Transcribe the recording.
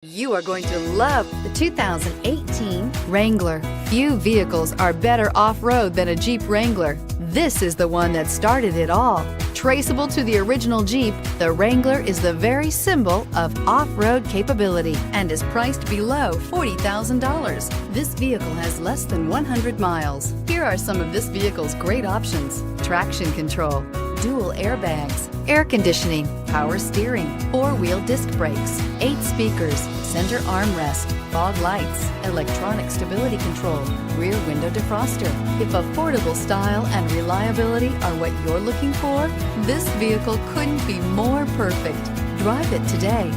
You are going to love the 2018 Wrangler. Few vehicles are better off-road than a Jeep Wrangler. This is the one that started it all. Traceable to the original Jeep, the Wrangler is the very symbol of off-road capability and is priced below $40,000. This vehicle has less than 100 miles. Here are some of this vehicle's great options: traction control, dual airbags, air conditioning, power steering, four-wheel disc brakes, 8 speakers, center armrest, fog lights, electronic stability control, rear window defroster. If affordable style and reliability are what you're looking for, this vehicle couldn't be more perfect. Drive it today.